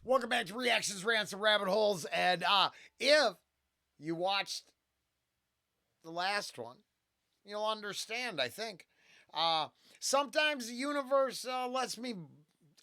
Welcome back to Reactions, Rants, and Rabbit Holes. And if you watched the last one, you'll understand, I think. Sometimes the universe lets me.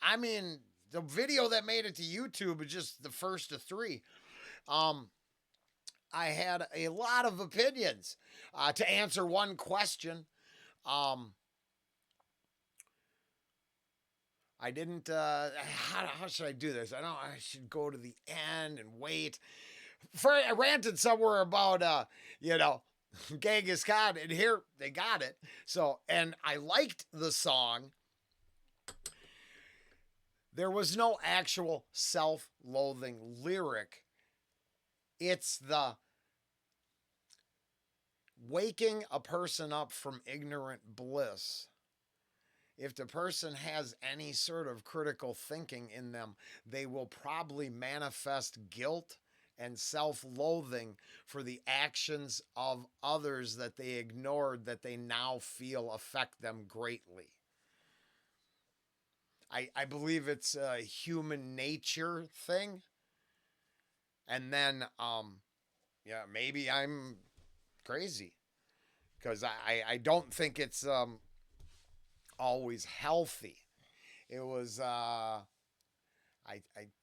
I mean, the video that made it to YouTube is just the first of three. Um, I had a lot of opinions to answer one question. Um, I didn't. How should I do this? I should go to the end and wait. I ranted somewhere about Genghis Khan, and here they got it. So, and I liked the song. There was no actual self-loathing lyric. It's the waking a person up from ignorant bliss. If the person has any sort of critical thinking in them, they will probably manifest guilt and self loathing for the actions of others that they ignored that they now feel affect them greatly. I believe it's a human nature thing. And then, yeah, maybe I'm crazy because I don't think it's always healthy. It was, I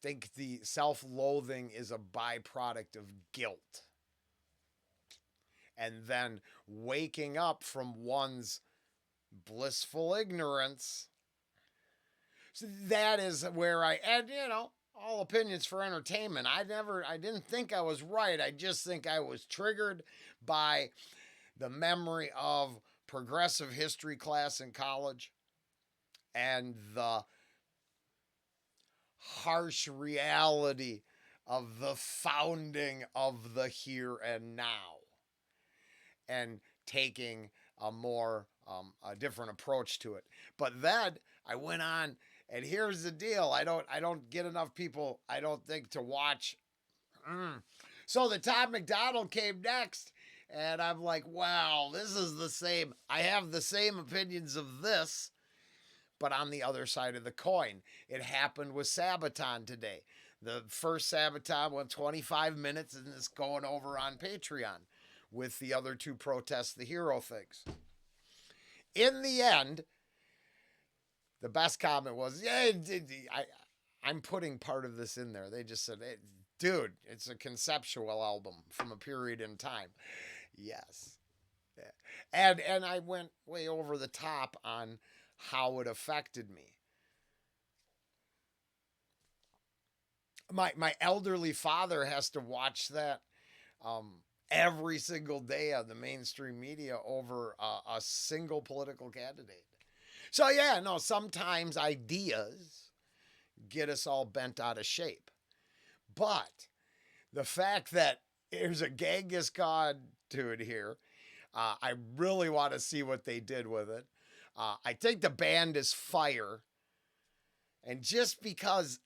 think the self loathing is a byproduct of guilt. And then waking up from one's blissful ignorance. So that is where and all opinions for entertainment. I didn't think I was right. I just think I was triggered by the memory of progressive history class in college and the harsh reality of the founding of the here and now and taking a different approach to it. But then I went on, and here's the deal: I don't get enough people, I don't think, to watch. So the Todd McDonald came next, and I'm like, wow, this is the same. I have the same opinions of this, but on the other side of the coin. It happened with Sabaton today. The first Sabaton went 25 minutes, and it's going over on Patreon with the other two Protest the Hero things. In the end, the best comment was, yeah, I'm putting part of this in there. They just said, hey, dude, it's a conceptual album from a period in time. Yes. Yeah. And I went way over the top on how it affected me. My elderly father has to watch that every single day on the mainstream media over a single political candidate. So yeah, no, sometimes ideas get us all bent out of shape. But the fact that there's a Genghis Khan dude here, I really want to see what they did with it. I think the band is fire. And just because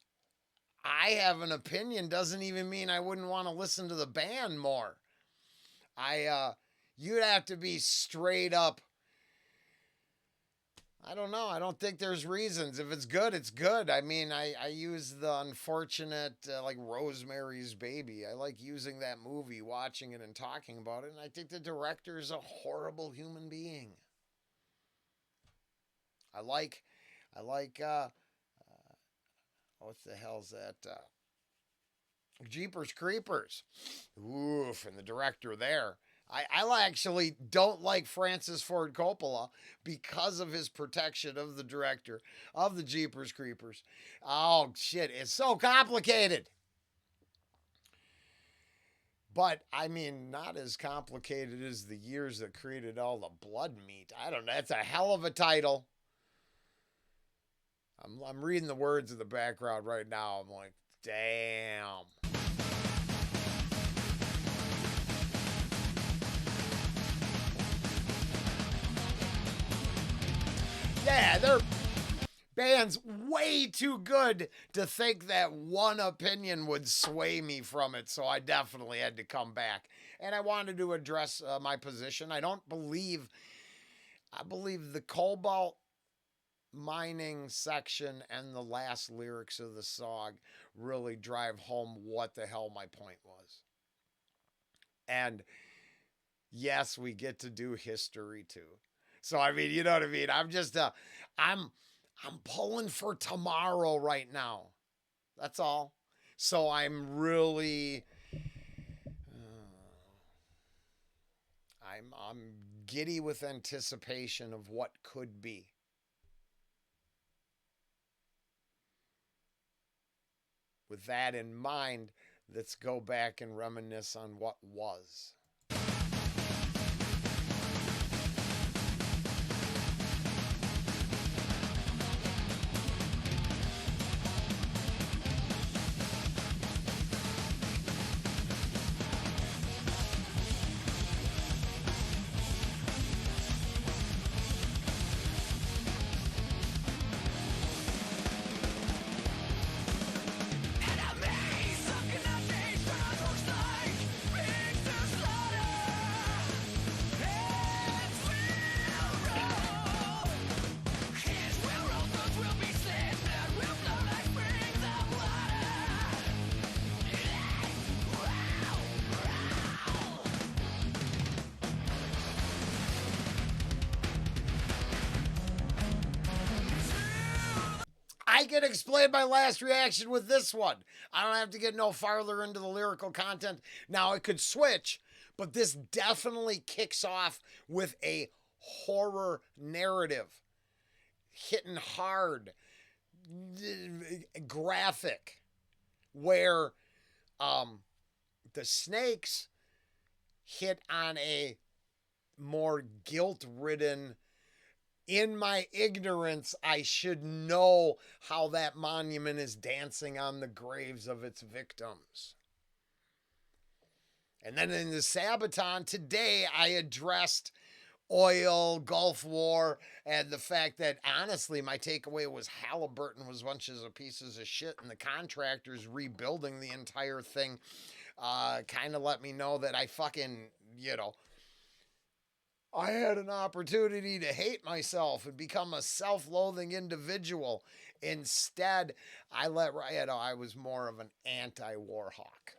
I have an opinion doesn't even mean I wouldn't want to listen to the band more. You'd have to be straight up. I don't know. I don't think there's reasons. If it's good, it's good. I mean, I use the unfortunate, like Rosemary's Baby. I like using that movie, watching it and talking about it. And I think the director is a horrible human being. I like, what the hell's that? Jeepers Creepers. Oof, and the director there. I actually don't like Francis Ford Coppola because of his protection of the director of the Jeepers Creepers. Oh, shit, it's so complicated. But, I mean, not as complicated as the years that created all the Bloodmeat. I don't know. That's a hell of a title. I'm reading the words in the background right now. I'm like, damn. Yeah, their band's way too good to think that one opinion would sway me from it, so I definitely had to come back. And I wanted to address my position. I believe the Cobalt mining section and the last lyrics of the song really drive home what the hell my point was. And yes, we get to do history too. So I mean, you know what I mean? I'm I'm pulling for tomorrow right now. That's all. So I'm really I'm giddy with anticipation of what could be. With that in mind, let's go back and reminisce on what was. I can explain my last reaction with this one. I don't have to get no farther into the lyrical content. Now, it could switch, but this definitely kicks off with a horror narrative, hitting hard, graphic, where um, the snakes hit on a more guilt ridden. In my ignorance, I should know how that monument is dancing on the graves of its victims. And then in the Sabaton today, I addressed oil, Gulf War, and the fact that honestly, my takeaway was Halliburton was bunches of pieces of shit, and the contractors rebuilding the entire thing kind of let me know that I fucking, I had an opportunity to hate myself and become a self-loathing individual. Instead, I was more of an anti-war hawk.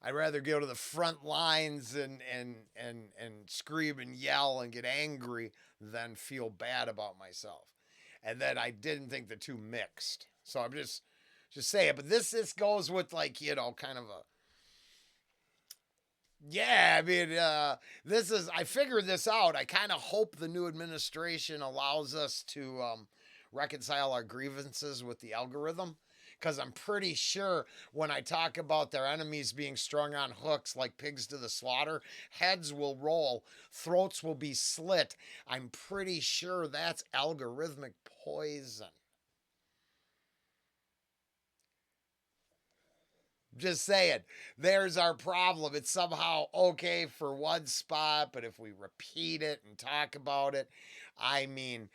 I'd rather go to the front lines and scream and yell and get angry than feel bad about myself. And then I didn't think the two mixed. So I'm just saying, but this goes with like, kind of a yeah, I mean, I figured this out. I kind of hope the new administration allows us to reconcile our grievances with the algorithm. Because I'm pretty sure when I talk about their enemies being strung on hooks like pigs to the slaughter, heads will roll, throats will be slit. I'm pretty sure that's algorithmic poison. Just saying, there's our problem. It's somehow okay for one spot, but if we repeat it and talk about it, I mean,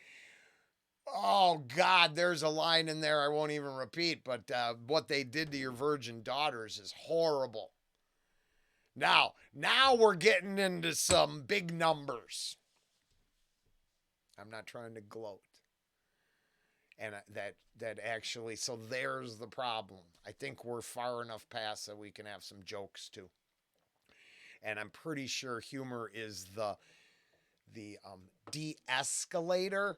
oh God, there's a line in there I won't even repeat, but what they did to your virgin daughters is horrible. Now we're getting into some big numbers. I'm not trying to gloat. And that actually, so there's the problem. I think we're far enough past that we can have some jokes too. And I'm pretty sure humor is the de-escalator,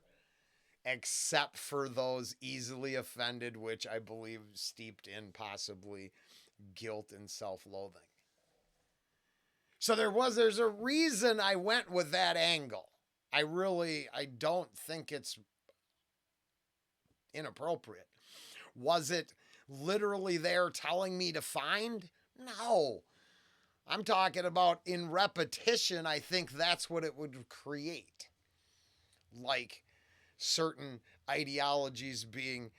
except for those easily offended, which I believe steeped in possibly guilt and self-loathing. So there's a reason I went with that angle. I don't think it's inappropriate. Was it literally there telling me to find? No. I'm talking about in repetition, I think that's what it would create. Like certain ideologies being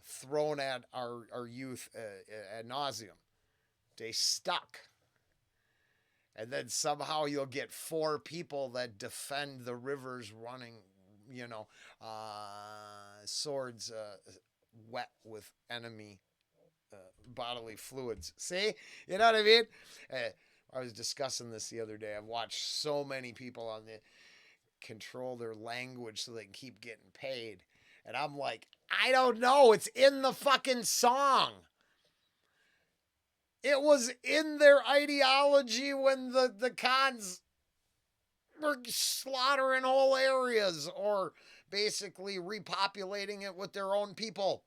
thrown at our youth ad nauseum. They stuck. And then somehow you'll get four people that defend the rivers running, swords wet with enemy bodily fluids. See? You know what I mean? I was discussing this the other day. I've watched so many people on the control their language so they can keep getting paid. And I'm like, I don't know. It's in the fucking song. It was in their ideology when the cons were slaughtering whole areas or basically repopulating it with their own people.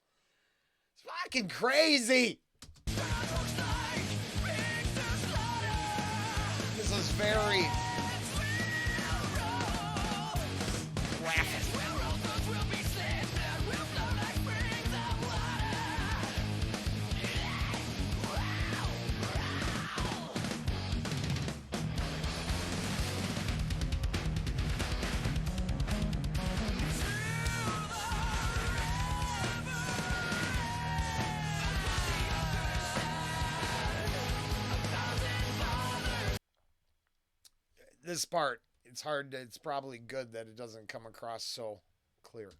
It's fucking crazy. This is very graphic. This part, it's probably good that it doesn't come across so clear.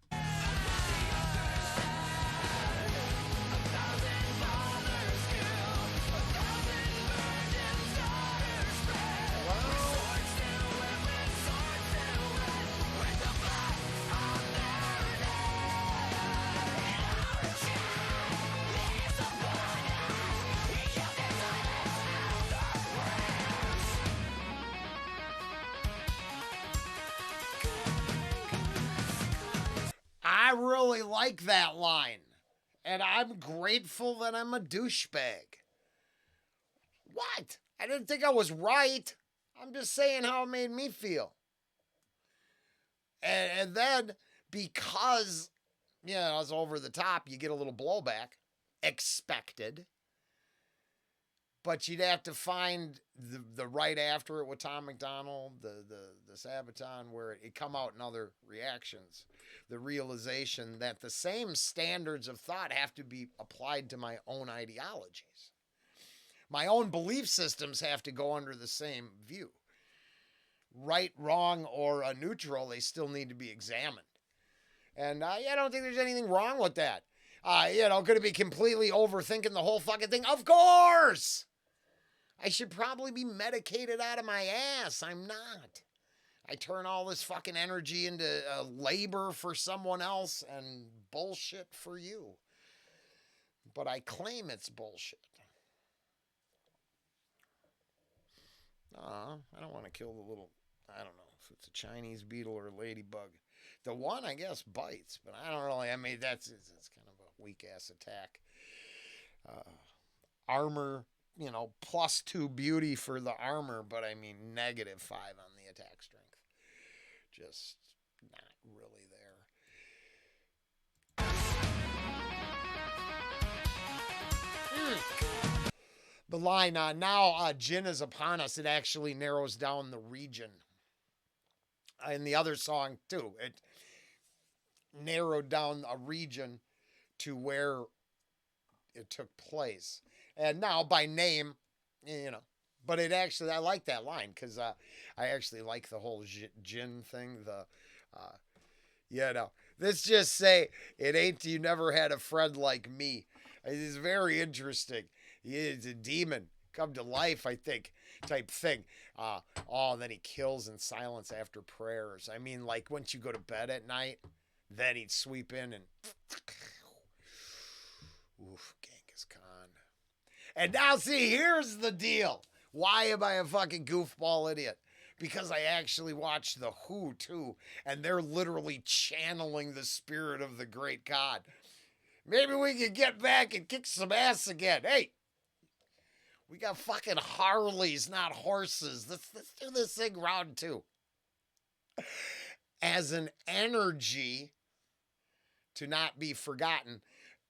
I really like that line. And I'm grateful that I'm a douchebag. What? I didn't think I was right. I'm just saying how it made me feel. And then, because, it's over the top, you get a little blowback. Expected. But you'd have to find the right after it with Tom McDonald, the Sabaton, where it come out in other reactions. The realization that the same standards of thought have to be applied to my own ideologies. My own belief systems have to go under the same view. Right, wrong, or a neutral, they still need to be examined. And I don't think there's anything wrong with that. Could it be completely overthinking the whole fucking thing? Of course! I should probably be medicated out of my ass. I'm not. I turn all this fucking energy into labor for someone else and bullshit for you. But I claim it's bullshit. I don't want to kill the little, I don't know if it's a Chinese beetle or a ladybug. The one, I guess, bites, but I don't really, it's kind of a weak-ass attack. Armor, +2 beauty for the armor, but -5 on the attack strength. Just not really there. The line, now Jin is upon us, it actually narrows down the region. In the other song, too, it narrowed down a region to where it took place. And now by name, but it actually, I like that line because I actually like the whole Jin thing. Let's just say it ain't you never had a friend like me. It's very interesting. He's a demon come to life, I think, type thing. Then he kills in silence after prayers. Like once you go to bed at night, then he'd sweep in and oof, Genghis Khan. And now see, here's the deal. Why am I a fucking goofball idiot? Because I actually watched The Who too, and they're literally channeling the spirit of the great God. Maybe we can get back and kick some ass again. Hey, we got fucking Harleys, not horses. Let's do this thing round 2. As an energy to not be forgotten,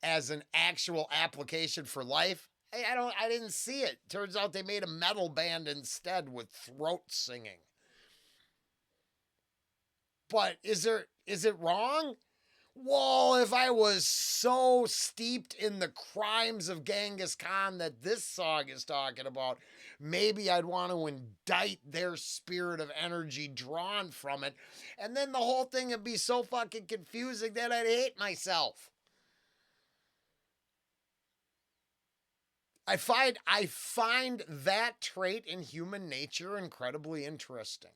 as an actual application for life, I didn't see it. Turns out they made a metal band instead with throat singing. But is it wrong? Well, if I was so steeped in the crimes of Genghis Khan that this song is talking about, maybe I'd want to indict their spirit of energy drawn from it. And then the whole thing would be so fucking confusing that I'd hate myself. I find that trait in human nature incredibly interesting.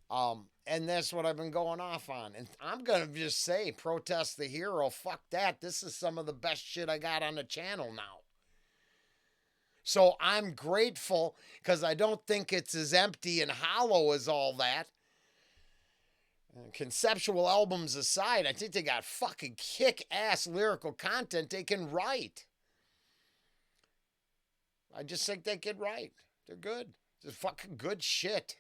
And that's what I've been going off on. And I'm going to just say, protest the hero. Fuck that. This is some of the best shit I got on the channel now. So I'm grateful because I don't think it's as empty and hollow as all that. Conceptual albums aside, I think they got fucking kick-ass lyrical content they can write. I just think they can write. They're good. Just fucking good shit.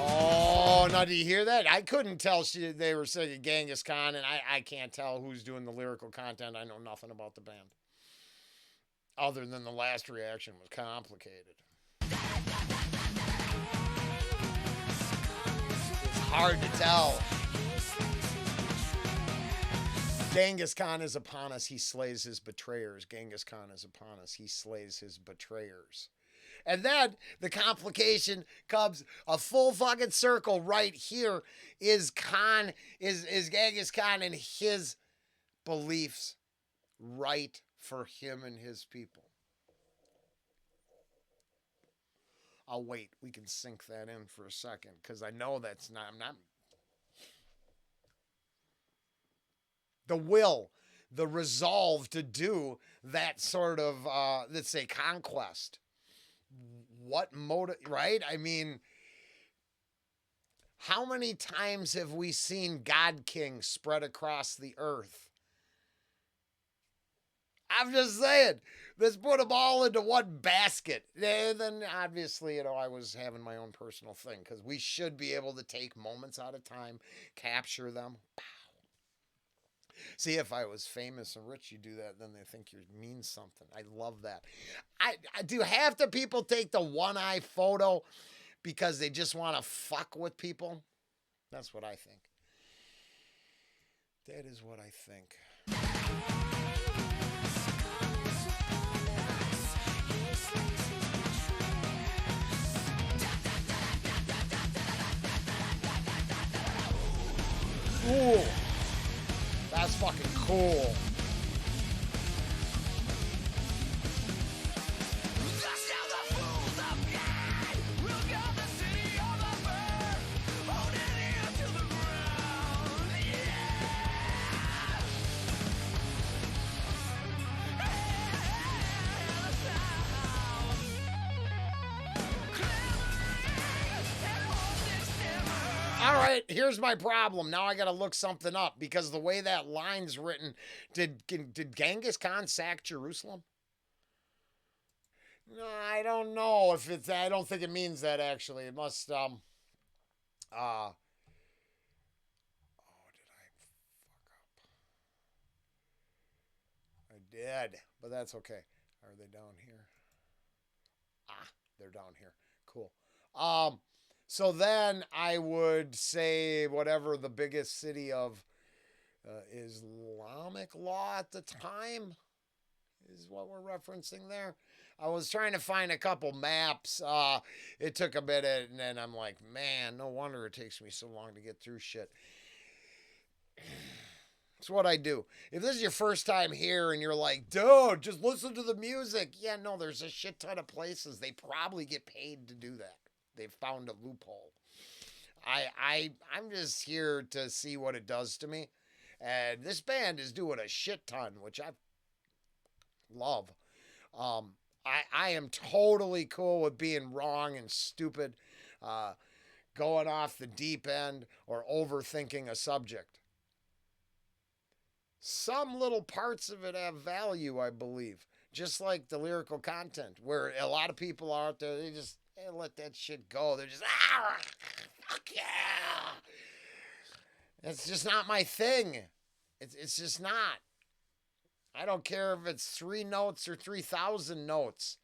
Oh, now do you hear that? I couldn't tell they were singing Genghis Khan, and I can't tell who's doing the lyrical content. I know nothing about the band. Other than the last reaction was complicated. It's hard to tell. Genghis Khan is upon us, he slays his betrayers. Genghis Khan is upon us, he slays his betrayers. And then the complication comes a full fucking circle right here is Genghis Khan and his beliefs right for him and his people. I'll wait. We can sink that in for a second because I know that's not, I'm not. The will, the resolve to do that sort of, let's say, conquest. What motive, right? I mean, how many times have we seen God King spread across the earth? I'm just saying, let's put them all into one basket. And then obviously, I was having my own personal thing because we should be able to take moments at a time, capture them. Pow. See, if I was famous and rich, you do that, then they think you mean something. I love that. I do half the people take the one-eye photo because they just want to fuck with people? That's what I think. That is what I think. Ooh. That's fucking cool. All right, here's my problem. Now I got to look something up because the way that line's written, did Genghis Khan sack Jerusalem? No, I don't know if it's. I don't think it means that actually. It must. Oh, did I fuck up? I did, but that's okay. Are they down here? Ah, they're down here. Cool. So then I would say whatever the biggest city of Islamic law at the time is what we're referencing there. I was trying to find a couple maps. It took a minute, and then I'm like, man, no wonder it takes me so long to get through shit. It's what I do. If this is your first time here and you're like, dude, just listen to the music. Yeah, no, there's a shit ton of places. They probably get paid to do that. They've found a loophole. I'm just here to see what it does to me. And this band is doing a shit ton, which I love. I am totally cool with being wrong and stupid, going off the deep end or overthinking a subject. Some little parts of it have value, I believe. Just like the lyrical content, where a lot of people are out there, they just let that shit go. They're just, fuck yeah. It's just not my thing. It's just not. I don't care if it's 3 notes or 3,000 notes.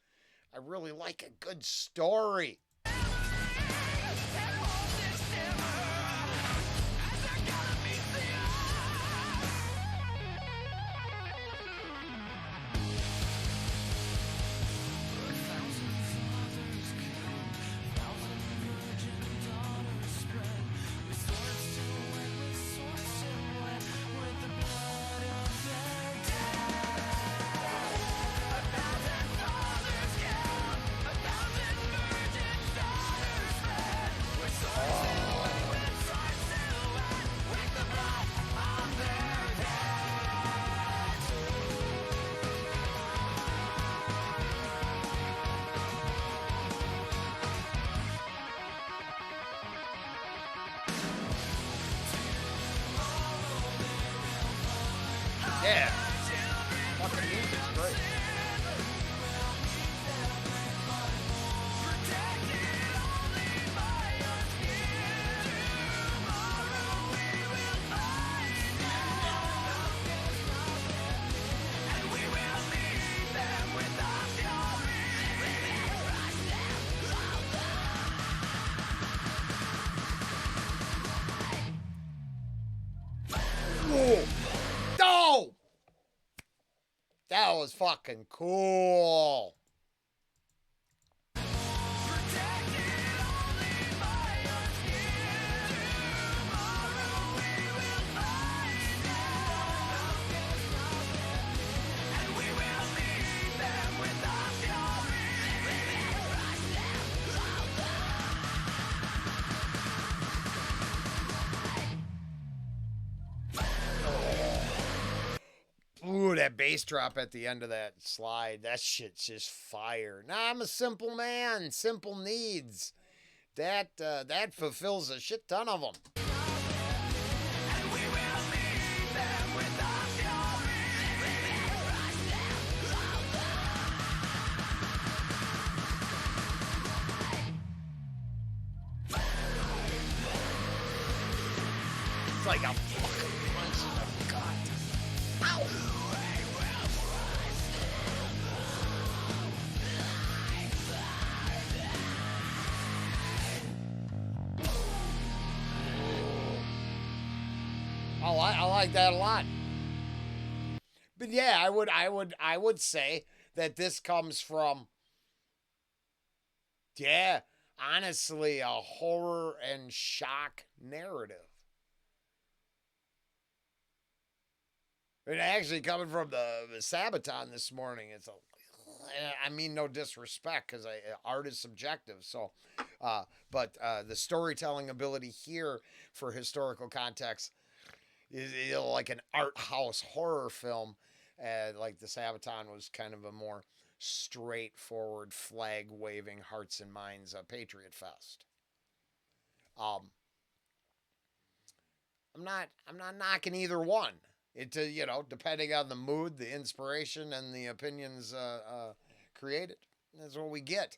I really like a good story. fucking music's great. No! That was fucking cool. Ooh, that bass drop at the end of that slide, that shit's just fire. Nah, I'm a simple man, simple needs. That fulfills a shit ton of them. It's like a fucking punch in the gut. Ow! I like that a lot. But yeah, I would say that this comes from, yeah, honestly, a horror and shock narrative. And actually, coming from the Sabaton this morning, it's a, I mean, no disrespect, because art is subjective. So, but the storytelling ability here for historical context is, like an art house horror film. Like the Sabaton was kind of a more straightforward, flag waving, hearts and minds Patriot Fest. Um, I'm not knocking either one. It depending on the mood, the inspiration, and the opinions created. That's what we get.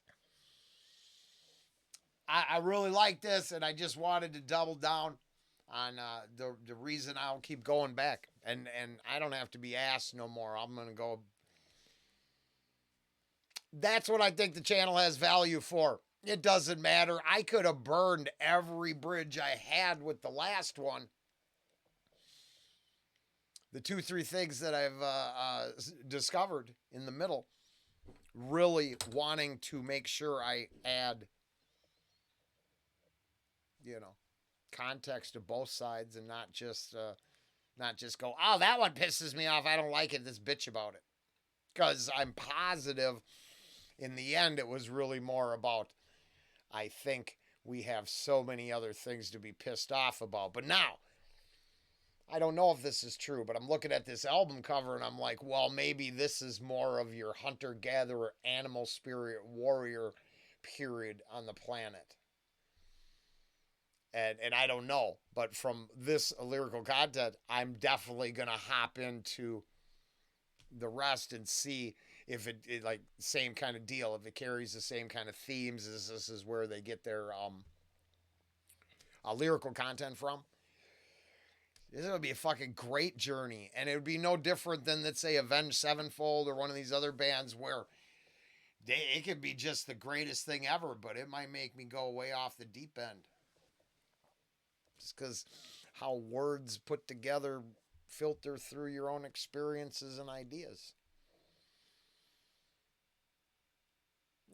I really like this, and I just wanted to double down on the reason I'll keep going back, and I don't have to be asked no more. I'm gonna go. That's what I think the channel has value for. It doesn't matter. I could have burned every bridge I had with the last one. The 2-3 things that I've discovered in the middle, really wanting to make sure I add, context to both sides, and not just go, oh, that one pisses me off, I don't like it, this bitch about it. Because I'm positive in the end it was really more about, I think we have so many other things to be pissed off about. But now, I don't know if this is true, but I'm looking at this album cover and I'm like, well, maybe this is more of your hunter-gatherer, animal spirit, warrior period on the planet. And I don't know, but from this lyrical content, I'm definitely going to hop into the rest and see if it like same kind of deal, if it carries the same kind of themes as this is where they get their lyrical content from. This would be a fucking great journey, and it would be no different than, let's say, Avenged Sevenfold or one of these other bands where it could be just the greatest thing ever, but it might make me go way off the deep end. Just because how words put together filter through your own experiences and ideas.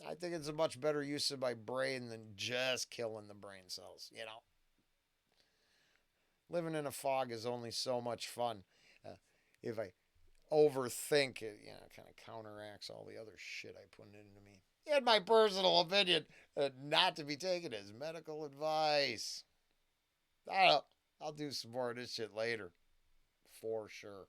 I think it's a much better use of my brain than just killing the brain cells, Living in a fog is only so much fun. If I overthink it, kind of counteracts all the other shit I put into me. In my personal opinion, not to be taken as medical advice. I don't know. I'll do some more of this shit later. For sure.